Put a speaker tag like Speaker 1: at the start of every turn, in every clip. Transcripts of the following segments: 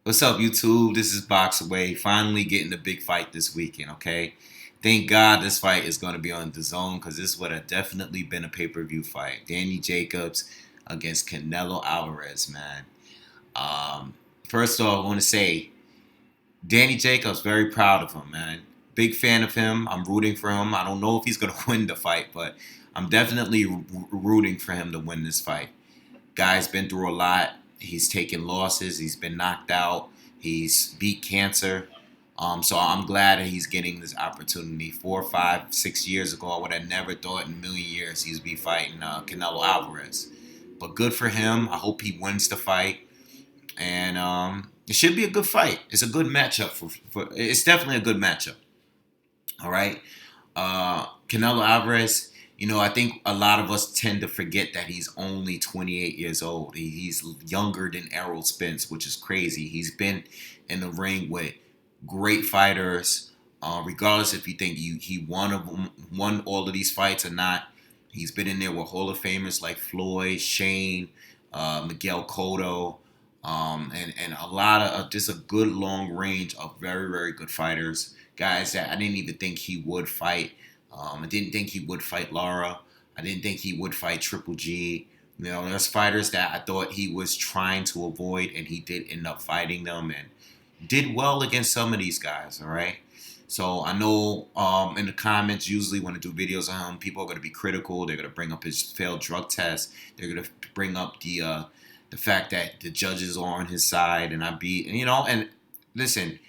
Speaker 1: What's up, YouTube? This is BoxingWave. Finally getting the big fight this weekend, okay? Thank God this fight is going to be on the zone because this would have definitely been a pay-per-view fight. Danny Jacobs against Canelo Alvarez, man. Um, First off, I want to say Danny Jacobs, very proud of him, man. Big fan of him. I'm rooting for him. I don't know if he's going to win the fight, but I'm definitely rooting for him to win this fight. Guy's been through a lot. He's taken losses. He's been knocked out. He's beat cancer. So I'm glad that he's getting this opportunity. 4, 5, 6 years ago, I would have never thought in a million years he'd be fighting Canelo Alvarez. But good for him. I hope he wins the fight. And it should be a good fight. It's a good matchup. It's definitely a good matchup. All right. Canelo Alvarez, I think a lot of us tend to forget that he's only 28 years old. He's younger than Errol Spence, which is crazy. He's been in the ring with great fighters, regardless if you think he won all of these fights or not. He's been in there with Hall of Famers like Floyd, Shane, Miguel Cotto, and a lot of just a good long range of very, very good fighters. Guys that I didn't even think he would fight. I didn't think he would fight Lara. I didn't think he would fight Triple G. There's fighters that I thought he was trying to avoid, and he did end up fighting them and did well against some of these guys, all right? So I know in the comments, usually when I do videos on him, people are going to be critical. They're going to bring up his failed drug test. They're going to bring up the fact that the judges are on his side, and and listen,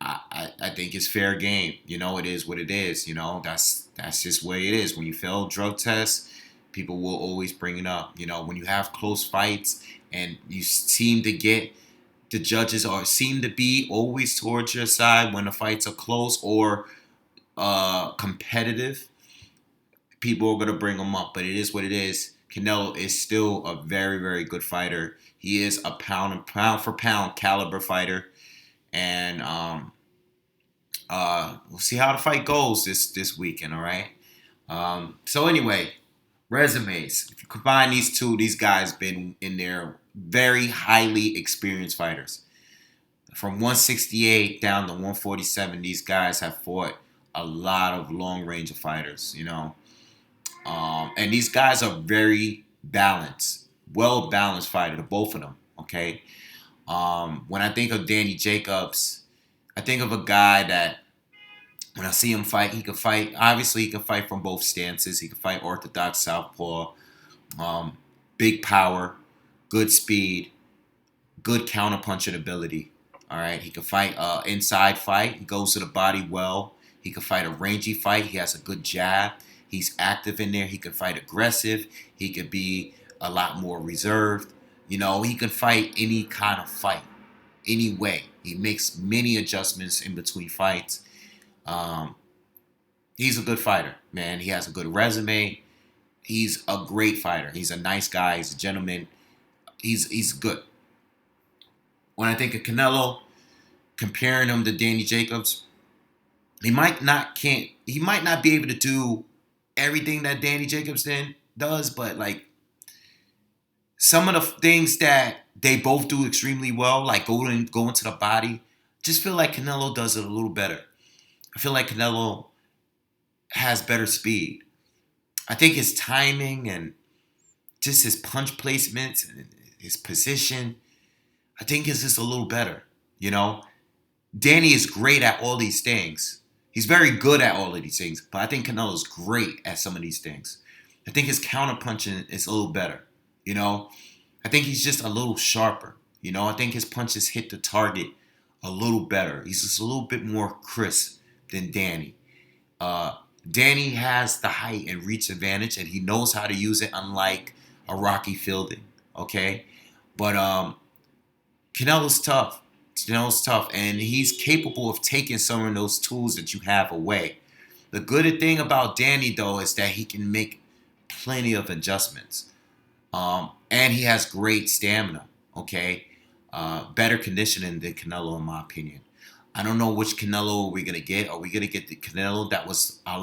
Speaker 1: I think it's fair game. It is what it is. That's just the way it is. When you fail drug tests, people will always bring it up. When you have close fights and you seem to get the judges seem to be always towards your side when the fights are close or competitive, people are gonna bring them up. But it is what it is. Canelo is still a very, very good fighter. He is a pound for pound caliber fighter. And we'll see how the fight goes this weekend. All right. So anyway, resumes. If you combine these two, these guys been in there very highly experienced fighters. From 168 down to 147, these guys have fought a lot of long range of fighters. And these guys are very balanced, well balanced fighter, the both of them. Okay. When I think of Danny Jacobs, I think of a guy that when I see him fight, he can fight. Obviously, he can fight from both stances. He can fight orthodox southpaw, big power, good speed, good counterpunching ability. All right, he can fight inside fight. He goes to the body well. He can fight a rangy fight. He has a good jab. He's active in there. He can fight aggressive. He could be a lot more reserved. He can fight any kind of fight, any way. He makes many adjustments in between fights. He's a good fighter, man. He has a good resume. He's a great fighter. He's a nice guy. He's a gentleman. He's good. When I think of Canelo, comparing him to Danny Jacobs, he might not be able to do everything that Danny Jacobs does, but like some of the things that they both do extremely well, like going to the body, just feel like Canelo does it a little better. I feel like Canelo has better speed. I think his timing and just his punch placements and his position, I think is just a little better. Danny is great at all these things. He's very good at all of these things, but I think Canelo's great at some of these things. I think his counterpunching is a little better. I think he's just a little sharper. I think his punches hit the target a little better. He's just a little bit more crisp than Danny. Danny has the height and reach advantage, and he knows how to use it, unlike a Rocky Fielding. Okay, but Canelo's tough. Canelo's tough, and he's capable of taking some of those tools that you have away. The good thing about Danny, though, is that he can make plenty of adjustments. And he has great stamina, okay? Better conditioning than Canelo, in my opinion. I don't know which Canelo we're going to get. Are we going to get the Canelo that was a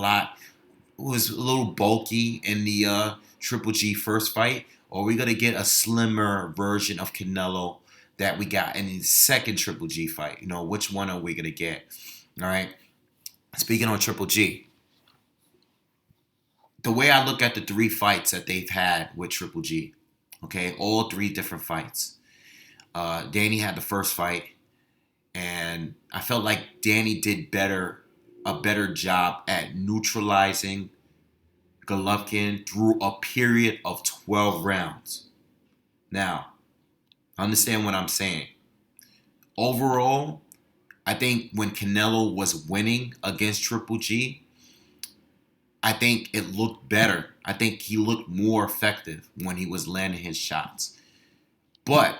Speaker 1: little bulky in the Triple G first fight? Or are we going to get a slimmer version of Canelo that we got in the second Triple G fight. Which one are we gonna get? All right. Speaking on Triple G, the way I look at the 3 fights that they've had with Triple G, okay, all 3 different fights. Danny had the first fight, and I felt like Danny did a better job at neutralizing Golovkin through a period of 12 rounds. Now, understand what I'm saying. Overall, I think when Canelo was winning against Triple G, I think it looked better. I think he looked more effective when he was landing his shots. But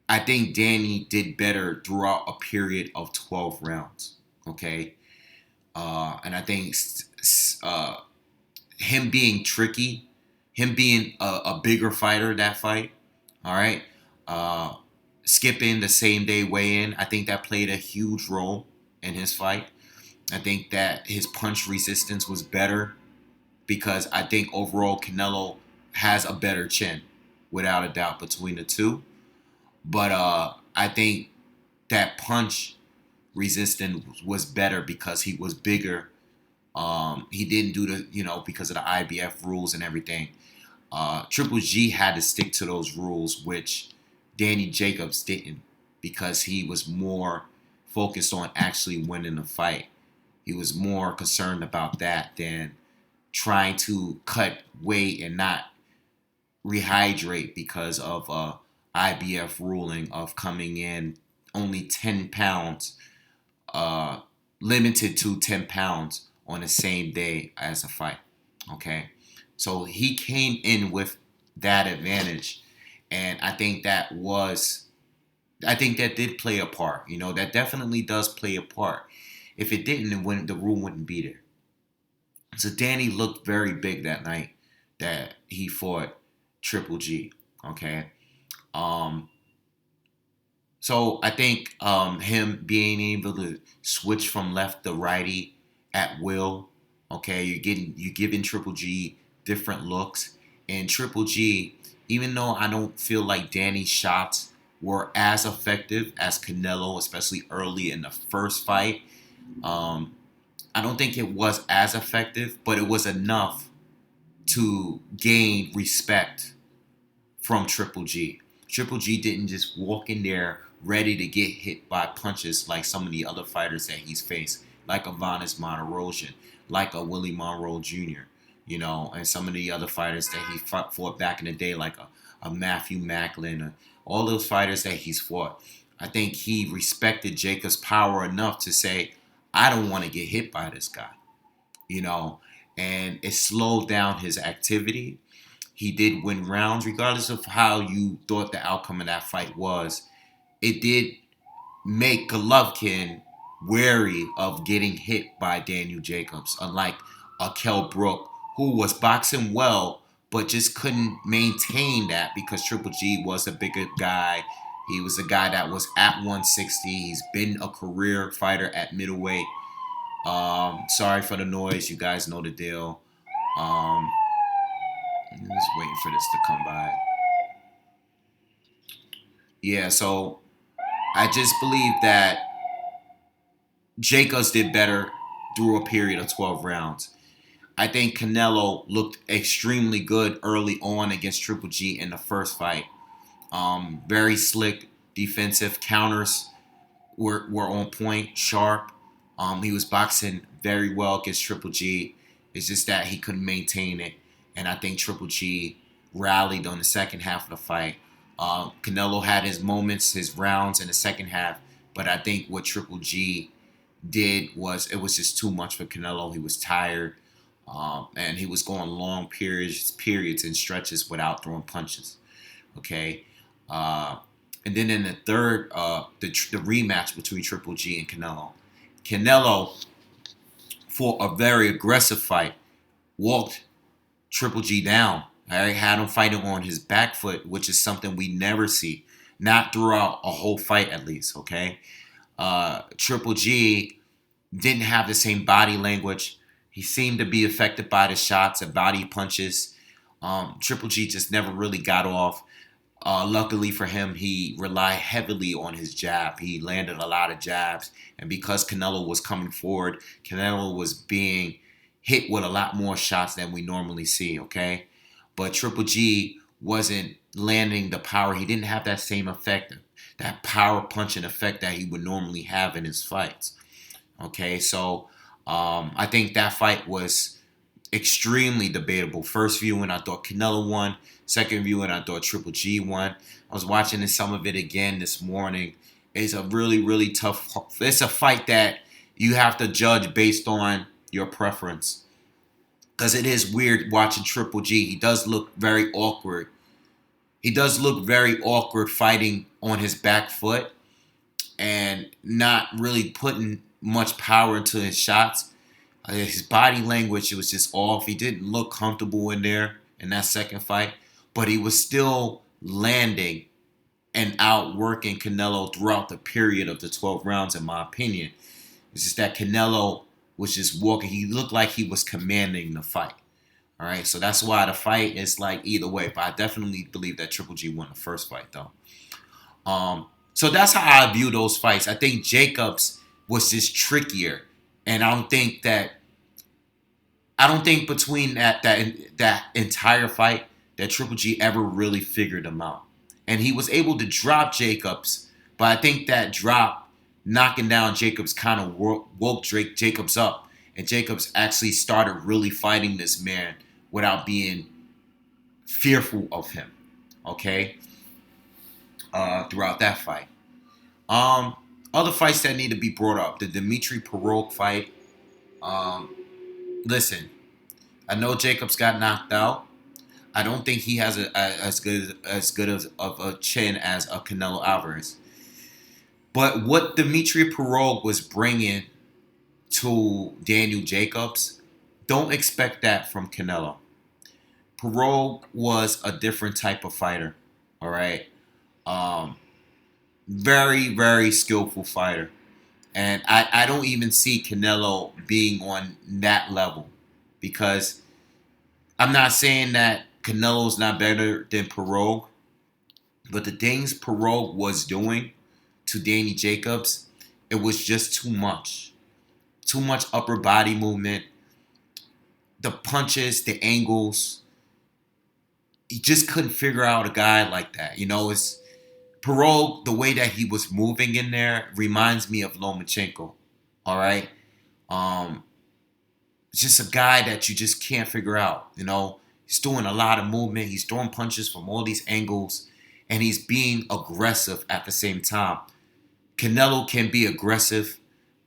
Speaker 1: I think Danny did better throughout a period of 12 rounds. Okay? And I think him being tricky, him being a bigger fighter that fight, all right? Skipping the same day weigh-in, I think that played a huge role in his fight. I think that his punch resistance was better because I think overall Canelo has a better chin, without a doubt, between the two. But I think that punch resistance was better because he was bigger. He didn't do because of the IBF rules and everything. Triple G had to stick to those rules, which Danny Jacobs didn't, because he was more focused on actually winning the fight. He was more concerned about that than trying to cut weight and not rehydrate because of IBF ruling of coming in only 10 pounds, limited to 10 pounds on the same day as a fight. Okay? So he came in with that advantage, and I think that did play a part. That definitely does play a part. If it didn't, the rule wouldn't be there. So Danny looked very big that night that he fought Triple G. Okay. So I think him being able to switch from left to righty at will. Okay, you're giving Triple G different looks, and Triple G, even though I don't feel like Danny's shots were as effective as Canelo, especially early in the first fight. I don't think it was as effective, but it was enough to gain respect from Triple G. Triple G didn't just walk in there ready to get hit by punches like some of the other fighters that he's faced, like a Vanis Monterosian, like a Willie Monroe Jr., and some of the other fighters that he fought back in the day, like a Matthew Macklin, all those fighters that he's fought. I think he respected Jacobs' power enough to say, I don't want to get hit by this guy, and it slowed down his activity. He did win rounds, regardless of how you thought the outcome of that fight was. It did make Golovkin wary of getting hit by Daniel Jacobs, unlike Kell Brook, who was boxing well, but just couldn't maintain that because Triple G was a bigger guy. He was a guy that was at 160. He's been a career fighter at middleweight. Sorry for the noise. You guys know the deal. I'm just waiting for this to come by. Yeah, so I just believe that Jacobs did better through a period of 12 rounds. I think Canelo looked extremely good early on against Triple G in the first fight. Very slick defensive counters were on point, sharp. He was boxing very well against Triple G. It's just that he couldn't maintain it. And I think Triple G rallied on the second half of the fight. Canelo had his moments, his rounds in the second half. But I think what Triple G did was, it was just too much for Canelo. He was tired. And he was going long periods and stretches without throwing punches. Okay. And then in the third, the rematch between Triple G and Canelo. Canelo, for a very aggressive fight, walked Triple G down. I had him fighting on his back foot, which is something we never see. Not throughout a whole fight, at least, okay? Triple G didn't have the same body language. He seemed to be affected by the shots and body punches. Triple G just never really got off. Luckily for him, he relied heavily on his jab. He landed a lot of jabs. And because Canelo was coming forward, Canelo was being hit with a lot more shots than we normally see, okay? But Triple G wasn't landing the power. He didn't have that same effect, that power punching effect that he would normally have in his fights, okay? So I think that fight was extremely debatable. First viewing, I thought Canelo won. Second viewing, I thought Triple G won. I was watching some of it again this morning. It's a really, really tough. It's a fight that you have to judge based on your preference. Because it is weird watching Triple G. He does look very awkward. He does look very awkward fighting on his back foot and not really putting much power into his shots. His body language, it was just off. He didn't look comfortable in there in that second fight, but he was still landing and outworking Canelo throughout the period of the 12 rounds, in my opinion. It's just that Canelo was just walking. He looked like he was commanding the fight. All right, so that's why the fight is like either way. But I definitely believe that Triple G won the first fight, though. So that's how I view those fights. I think Jacobs was just trickier, and I don't think between that entire fight that Triple G ever really figured him out. And he was able to drop Jacobs, but I think that drop, knocking down Jacobs, kind of woke Jacobs up. And Jacobs actually started really fighting this man without being fearful of him, okay, throughout that fight. Other fights that need to be brought up. The Dimitri Perogue fight. Listen, I know Jacobs got knocked out. I don't think he has as good of a chin as a Canelo Alvarez. But what Dimitri Perogue was bringing to Daniel Jacobs, don't expect that from Canelo. Perogue was a different type of fighter, all right? Very, very skillful fighter. And I don't even see Canelo being on that level, because I'm not saying that Canelo's not better than Perogue, but the things Perogue was doing to Danny Jacobs, it was just too much. Too much upper body movement. The punches, the angles. He just couldn't figure out a guy like that. You know, it's Perogue, the way that he was moving in there reminds me of Lomachenko. All right? It's just a guy that you just can't figure out. You know, he's doing a lot of movement. He's throwing punches from all these angles, and he's being aggressive at the same time. Canelo can be aggressive,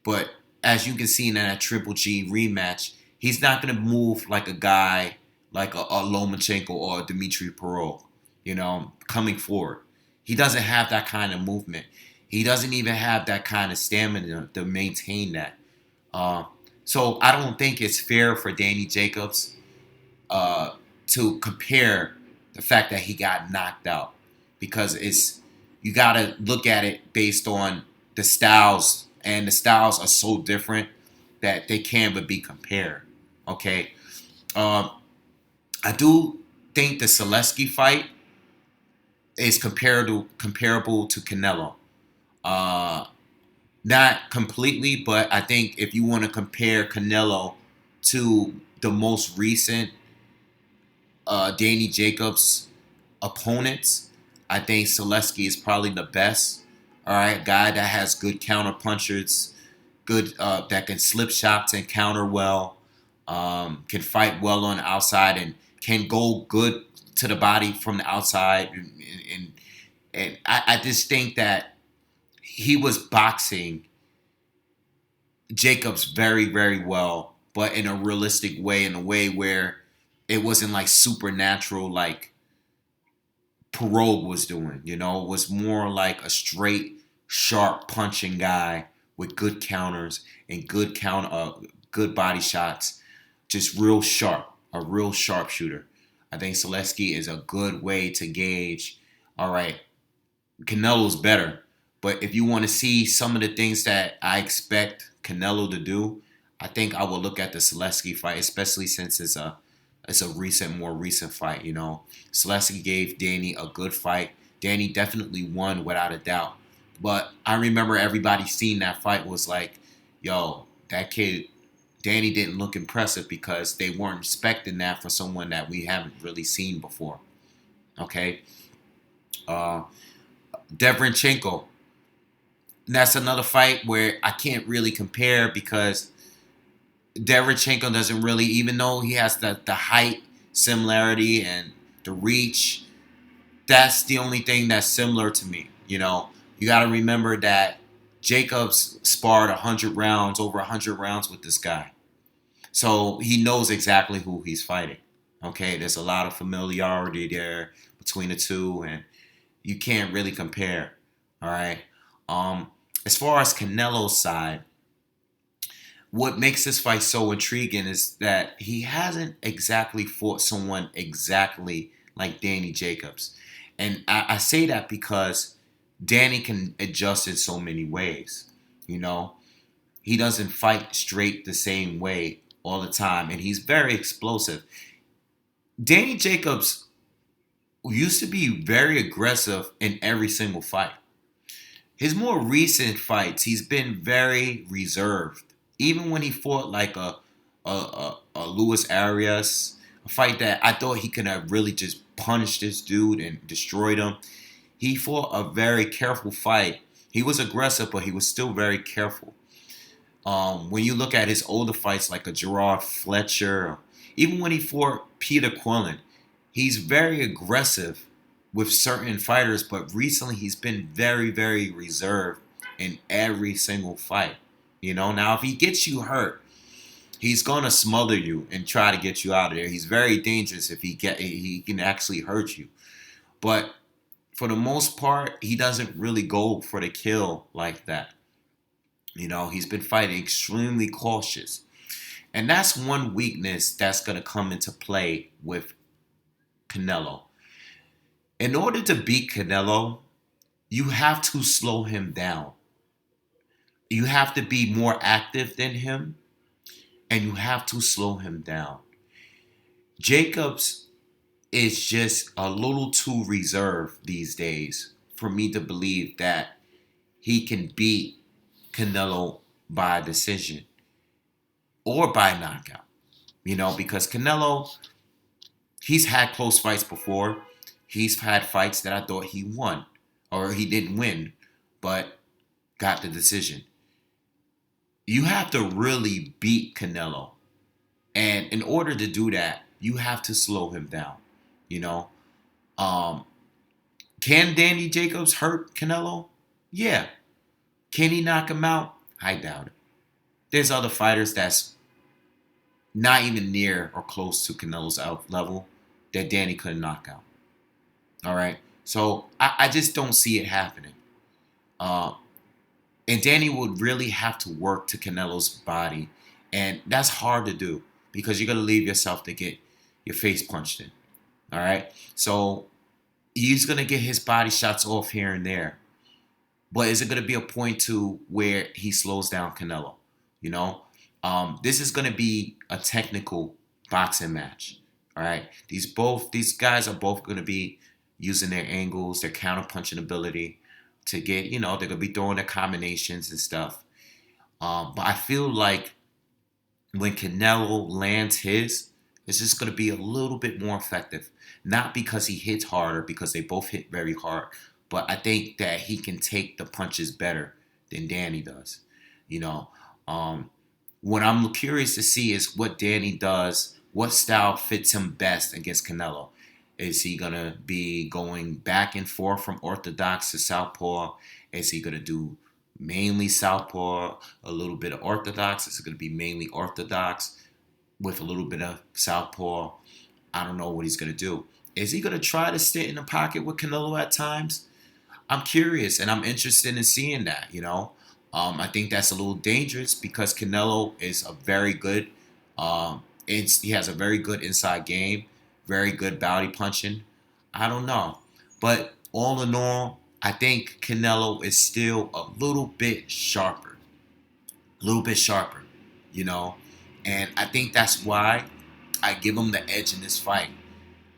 Speaker 1: but as you can see in that Triple G rematch, he's not going to move like a guy like a Lomachenko or a Dimitri Perogue, you know, coming forward. He doesn't have that kind of movement. He doesn't even have that kind of stamina to maintain that. So I don't think it's fair for Danny Jacobs to compare the fact that he got knocked out, because you got to look at it based on the styles, and the styles are so different that they can't even be compared. Okay, I do think the Zaleski fight is comparable to Canelo. Not completely, but I think if you want to compare Canelo to the most recent Danny Jacobs opponents, I think Zaleski is probably the best. All right, guy that has good counter punchers, good that can slip shots and counter well, can fight well on the outside, and can go good to the body from the outside. And I just think that he was boxing Jacobs very, very well, but in a realistic way, in a way where it wasn't like supernatural like Perogue was doing. You know, it was more like a straight, sharp punching guy with good counters and good body shots, just real sharp, a real sharpshooter. I think Zaleski is a good way to gauge. All right, Canelo's better, but if you want to see some of the things that I expect Canelo to do, I think I will look at the Zaleski fight, especially since it's a more recent fight. You know, Zaleski gave Danny a good fight. Danny definitely won without a doubt. But I remember everybody seeing that fight was like, yo, that kid, Danny didn't look impressive because they weren't expecting that for someone that we haven't really seen before. Okay? Uh, Devranchenko. That's another fight where I can't really compare because Derevchenko doesn't really, even though he has the height similarity and the reach, that's the only thing that's similar to me. You got to remember that Jacobs sparred 100 rounds, over 100 rounds with this guy. So he knows exactly who he's fighting. Okay, there's a lot of familiarity there between the two, and you can't really compare. All right. As far as Canelo's side, what makes this fight so intriguing is that he hasn't exactly fought someone exactly like Danny Jacobs. And I say that because Danny can adjust in so many ways. You know, he doesn't fight straight the same way all the time, and he's very explosive. Danny Jacobs used to be very aggressive in every single fight. His more recent fights, he's been very reserved. Even when he fought like a Luis Arias, a fight that I thought he could have really just punished this dude and destroyed him. He fought a very careful fight. He was aggressive, but he was still very careful. When you look at his older fights, like a Gerard Fletcher, even when he fought Peter Quillen, he's very aggressive with certain fighters, but recently he's been very, very reserved in every single fight. Now if he gets you hurt, he's gonna smother you and try to get you out of there. He's very dangerous if he can actually hurt you. But for the most part, he doesn't really go for the kill like that. He's been fighting extremely cautious. And that's one weakness that's going to come into play with Canelo. In order to beat Canelo, you have to slow him down. You have to be more active than him, and you have to slow him down. Jacobs is just a little too reserved these days for me to believe that he can beat Canelo by decision or by knockout. Because Canelo, he's had close fights before. He's had fights that I thought he won or he didn't win, but got the decision. You have to really beat Canelo. And in order to do that, you have to slow him down. You know, um, can Danny Jacobs hurt Canelo? Yeah. Can he knock him out? I doubt it. There's other fighters that's not even near or close to Canelo's out level that Danny couldn't knock out. All right. So I just don't see it happening. Uh, and Danny would really have to work to Canelo's body. And that's hard to do because you're going to leave yourself to get your face punched in. All right. So he's going to get his body shots off here and there. But is it going to be a point to where he slows down Canelo? This is going to be a technical boxing match. All right. These guys are both going to be using their angles, their counter punching ability to get, they're going to be throwing their combinations and stuff. But I feel like when Canelo lands his, it's just going to be a little bit more effective. Not because he hits harder, because they both hit very hard, but I think that he can take the punches better than Danny does. You know, what I'm curious to see is what Danny does, what style fits him best against Canelo. Is he going to be going back and forth from orthodox to southpaw? Is he going to do mainly southpaw, a little bit of orthodox? Is it going to be mainly orthodox with a little bit of southpaw? I don't know what he's going to do. Is he going to try to sit in the pocket with Canelo at times? I'm curious and I'm interested in seeing that, I think that's a little dangerous because Canelo is a very good, he has a very good inside game, very good body punching. I don't know. But all in all, I think Canelo is still a little bit sharper. A little bit sharper, And I think that's why I give him the edge in this fight.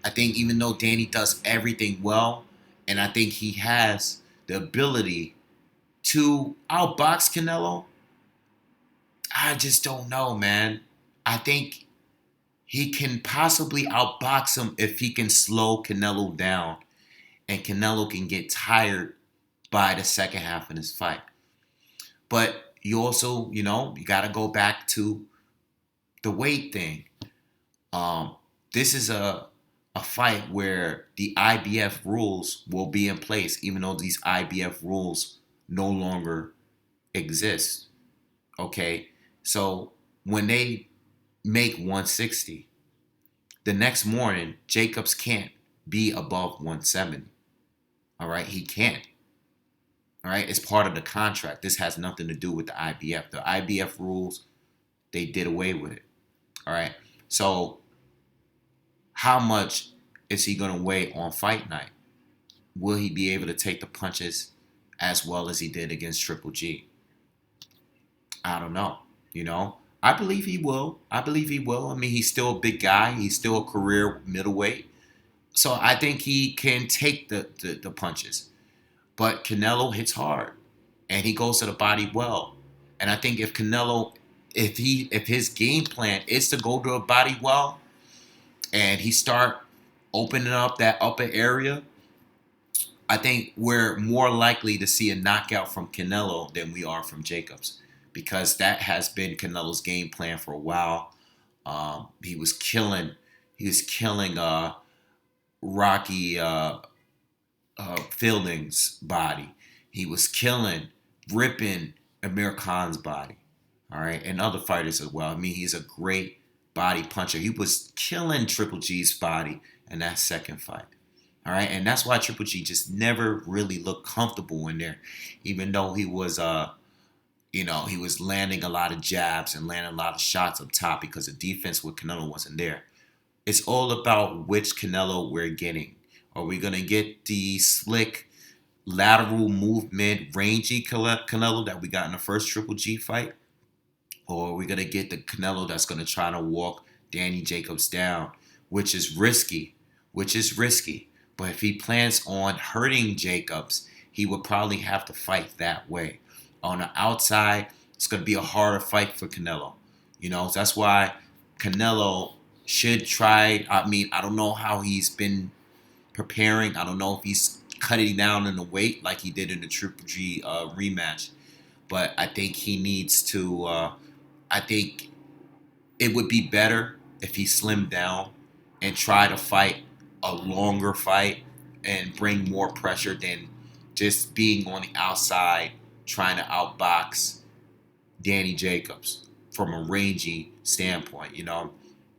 Speaker 1: I think even though Danny does everything well And I think he has the ability to outbox Canelo. I just don't know, man. I think he can possibly outbox him if he can slow Canelo down and Canelo can get tired by the second half of this fight. But you also, you got to go back to the weight thing. Um, this is a fight where the IBF rules will be in place, even though these IBF rules no longer exist. Okay, so when they make 160, the next morning Jacobs can't be above 170. All right, he can't. All right, it's part of the contract. This has nothing to do with the IBF. The IBF rules, they did away with it. All right, so how much is he going to weigh on fight night? Will he be able to take the punches as well as he did against Triple G? I don't know. I believe he will. I believe he will. I mean, he's still a big guy. He's still a career middleweight. So I think he can take the punches. But Canelo hits hard and he goes to the body well. And I think if Canelo, if his game plan is to go to the body well and he start opening up that upper area, I think we're more likely to see a knockout from Canelo than we are from Jacobs, because that has been Canelo's game plan for a while. He was killing Rocky Fielding's body. He was ripping Amir Khan's body. All right, and other fighters as well. I mean, he's a great body puncher. He was killing Triple G's body in that second fight. All right, and that's why Triple G just never really looked comfortable in there, even though he was he was landing a lot of jabs and landing a lot of shots up top because the defense with Canelo wasn't there. It's all about which Canelo we're getting. Are we gonna get the slick, lateral movement, rangy Canelo that we got in the first Triple G fight? Or are we going to get the Canelo that's going to try to walk Danny Jacobs down, which is risky, But if he plans on hurting Jacobs, he would probably have to fight that way. On the outside, it's going to be a harder fight for Canelo. So that's why Canelo should try. I mean, I don't know how he's been preparing. I don't know if he's cutting down in the weight like he did in the Triple G rematch. But I think he needs to. I think it would be better if he slimmed down and try to fight a longer fight and bring more pressure than just being on the outside trying to outbox Danny Jacobs from a rangy standpoint.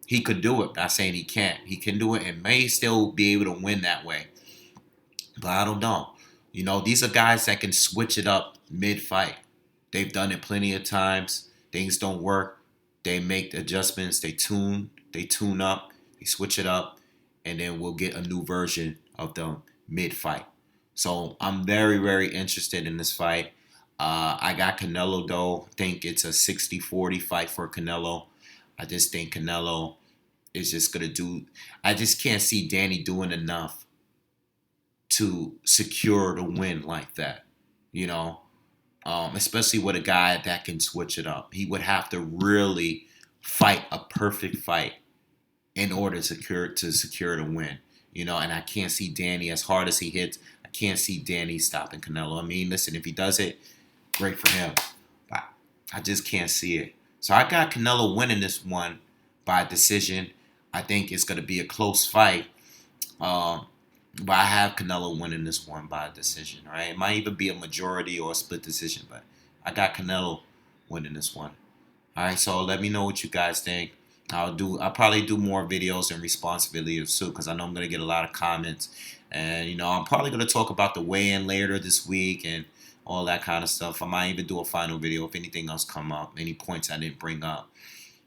Speaker 1: He could do it. Not saying he can't. He can do it and may still be able to win that way. But I don't know. These are guys that can switch it up mid-fight. They've done it plenty of times. Things don't work. They make adjustments. They tune up. They switch it up. And then we'll get a new version of them mid-fight. So I'm very, very interested in this fight. I got Canelo, though. I think it's a 60-40 fight for Canelo. I just think Canelo is just going to do... I just can't see Danny doing enough to secure the win like that. Especially with a guy that can switch it up. He would have to really fight a perfect fight in order to secure the win. And I can't see Danny, as hard as he hits, I can't see Danny stopping Canelo. I mean, listen, if he does it, great for him. But I just can't see it. So I got Canelo winning this one by decision. I think it's going to be a close fight. But I have Canelo winning this one by decision. All right, it might even be a majority or a split decision, but I got Canelo winning this one. All right, so let me know what you guys think. I'll probably do more videos and response videos too, because I know I'm gonna get a lot of comments, and I'm probably gonna talk about the weigh-in later this week and all that kind of stuff. I might even do a final video if anything else come up, any points I didn't bring up.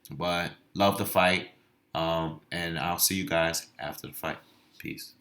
Speaker 1: But love the fight, and I'll see you guys after the fight. Peace.